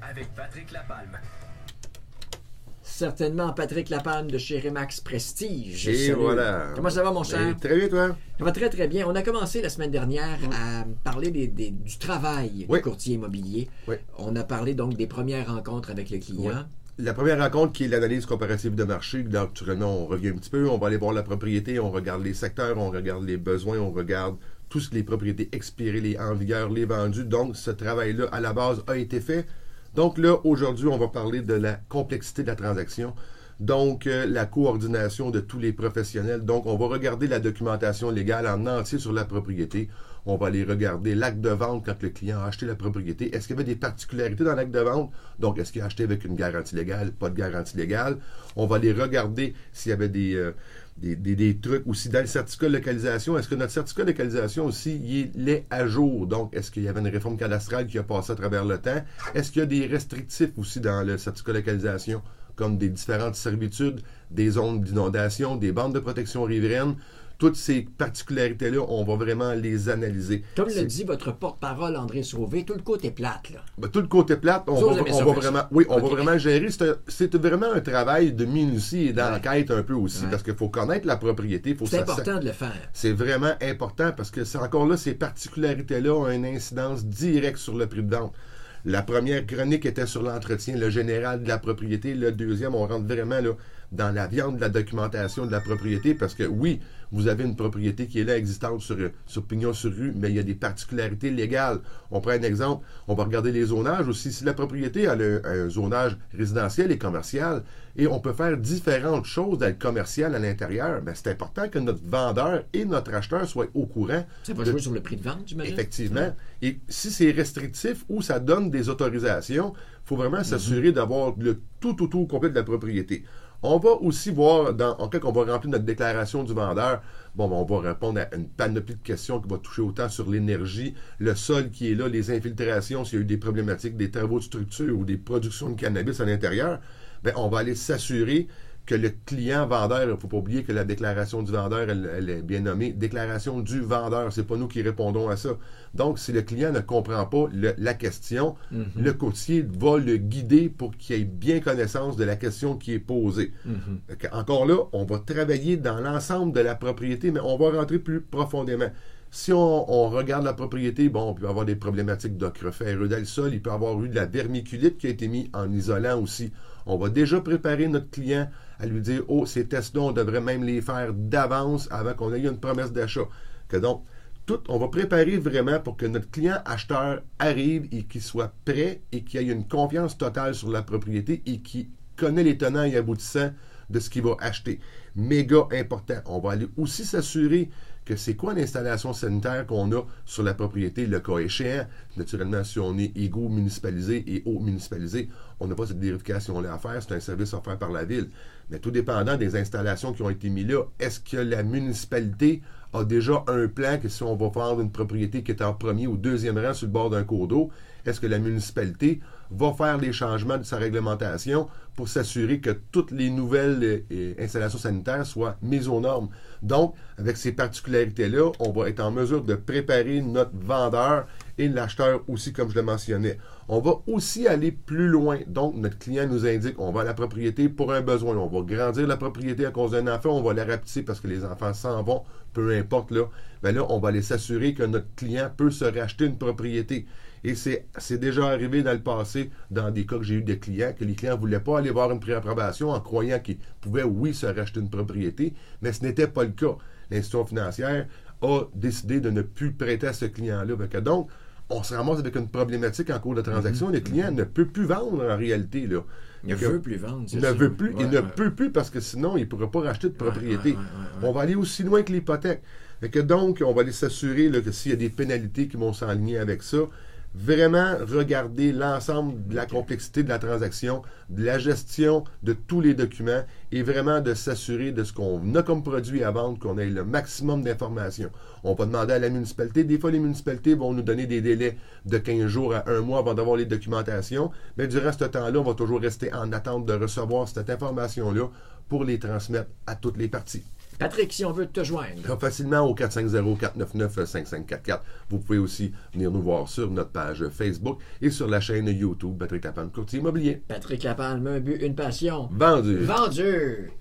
avec Patrick Lapalme. Certainement Patrick Lapalme de chez Remax Prestige. Et Salut. voilà. Comment ça va, mon cher? Très bien, toi? Ça va très, très bien. On a commencé la semaine dernière à parler du travail Oui. du courtier immobilier. Oui. On a parlé donc des premières rencontres avec le client. Oui. La première rencontre qui est l'analyse comparative de marché. Naturellement, on revient un petit peu, on va aller voir la propriété, on regarde les secteurs, on regarde les besoins, on regarde toutes les propriétés expirées, les en vigueur, les vendues. Donc, ce travail-là, à la base, a été fait. Donc là, aujourd'hui, on va parler de la complexité de la transaction. Donc, la coordination de tous les professionnels. Donc, on va regarder la documentation légale en entier sur la propriété. On va aller regarder l'acte de vente quand le client a acheté la propriété. Est-ce qu'il y avait des particularités dans l'acte de vente? Donc, est-ce qu'il a acheté avec une garantie légale? Pas de garantie légale. On va aller regarder s'il y avait des trucs aussi dans le certificat de localisation. Est-ce que notre certificat de localisation aussi, il est à jour? Donc, est-ce qu'il y avait une réforme cadastrale qui a passé à travers le temps? Est-ce qu'il y a des restrictifs aussi dans le certificat de localisation, comme des différentes servitudes, des zones d'inondation, des bandes de protection riveraine? Toutes ces particularités-là, on va vraiment les analyser. Comme le dit votre porte-parole André Sauvé, tout le côté plate, là. Ben, tout le côté plate, on va vraiment gérer. C'est vraiment un travail de minutie et d'enquête un peu aussi, parce qu'il faut connaître la propriété. C'est important de le faire. C'est vraiment important parce que c'est encore là, ces particularités-là ont une incidence directe sur le prix de vente. La première chronique était sur l'entretien, le général de la propriété. Le deuxième, on rentre vraiment là, dans la viande de la documentation de la propriété parce que oui, vous avez une propriété qui est là existante sur Pignon-sur-Rue, mais il y a des particularités légales. On prend un exemple, on va regarder les zonages aussi. Si la propriété a un zonage résidentiel et commercial, et on peut faire différentes choses dans le commercial à l'intérieur, bien, c'est important que notre vendeur et notre acheteur soient au courant. Ça va jouer sur le prix de vente, j'imagine? Effectivement. Et si c'est restrictif ou ça donne des autorisations, il faut vraiment s'assurer d'avoir le tout complet de la propriété. On va aussi voir, quand on va remplir notre déclaration du vendeur, on va répondre à une panoplie de questions qui va toucher autant sur l'énergie, le sol qui est là, les infiltrations, s'il y a eu des problématiques, des travaux de structure ou des productions de cannabis à l'intérieur. Bien, on va aller s'assurer que le client vendeur, il ne faut pas oublier que la déclaration du vendeur, elle est bien nommée, déclaration du vendeur, c'est pas nous qui répondons à ça. Donc, si le client ne comprend pas la question, le courtier va le guider pour qu'il ait bien connaissance de la question qui est posée. Encore là, on va travailler dans l'ensemble de la propriété, mais on va rentrer plus profondément. Si on regarde la propriété, on peut avoir des problématiques d'ocre ferreux dans le sol, il peut avoir eu de la vermiculite qui a été mise en isolant aussi. On va déjà préparer notre client à lui dire « Oh, ces tests-là, on devrait même les faire d'avance avant qu'on ait une promesse d'achat. » Donc, on va préparer vraiment pour que notre client acheteur arrive et qu'il soit prêt et qu'il ait une confiance totale sur la propriété et qu'il connaît les tenants et aboutissants de ce qu'il va acheter. Méga important. On va aller aussi s'assurer que c'est quoi l'installation sanitaire qu'on a sur la propriété, le cas échéant. Naturellement, si on est égout municipalisé et eau municipalisé, on n'a pas cette vérification-là à faire. C'est un service offert par la ville. Mais tout dépendant des installations qui ont été mises là, est-ce que la municipalité a déjà un plan que si on va vendre une propriété qui est en premier ou deuxième rang sur le bord d'un cours d'eau, est-ce que la municipalité va faire des changements de sa réglementation pour s'assurer que toutes les nouvelles installations sanitaires soient mises aux normes? Donc, avec ces particularités-là, on va être en mesure de préparer notre vendeur et l'acheteur aussi, comme je le mentionnais. On va aussi aller plus loin. Donc, notre client nous indique on va à la propriété pour un besoin. On va grandir la propriété à cause d'un enfant, on va la rapetisser parce que les enfants s'en vont, peu importe. Là, on va aller s'assurer que notre client peut se racheter une propriété. Et c'est déjà arrivé dans le passé, dans des cas que j'ai eu de clients, que les clients ne voulaient pas aller voir une préapprobation en croyant qu'ils pouvaient, oui, se racheter une propriété, mais ce n'était pas le cas. L'institution financière a décidé de ne plus prêter à ce client-là. Donc, on se ramasse avec une problématique en cours de transaction. Le client ne peut plus vendre en réalité. Là. Il ne veut plus vendre. Il ne veut plus. Il ne peut plus parce que sinon, il ne pourra pas racheter de propriété. On va aller aussi loin que l'hypothèque. Donc, on va aller s'assurer que s'il y a des pénalités qui vont s'aligner avec ça, vraiment regarder l'ensemble de la complexité de la transaction, de la gestion de tous les documents et vraiment de s'assurer de ce qu'on a comme produit à vendre, qu'on ait le maximum d'informations. On va demander à la municipalité. Des fois, les municipalités vont nous donner des délais de 15 jours à 1 mois avant d'avoir les documentations, mais durant ce temps-là, on va toujours rester en attente de recevoir cette information-là pour les transmettre à toutes les parties. Patrick, si on veut te joindre. Facilement au 450-499-5544. Vous pouvez aussi venir nous voir sur notre page Facebook et sur la chaîne YouTube Patrick Lapalme, courtier immobilier. Patrick Lapalme, un but, une passion. Vendu. Vendu.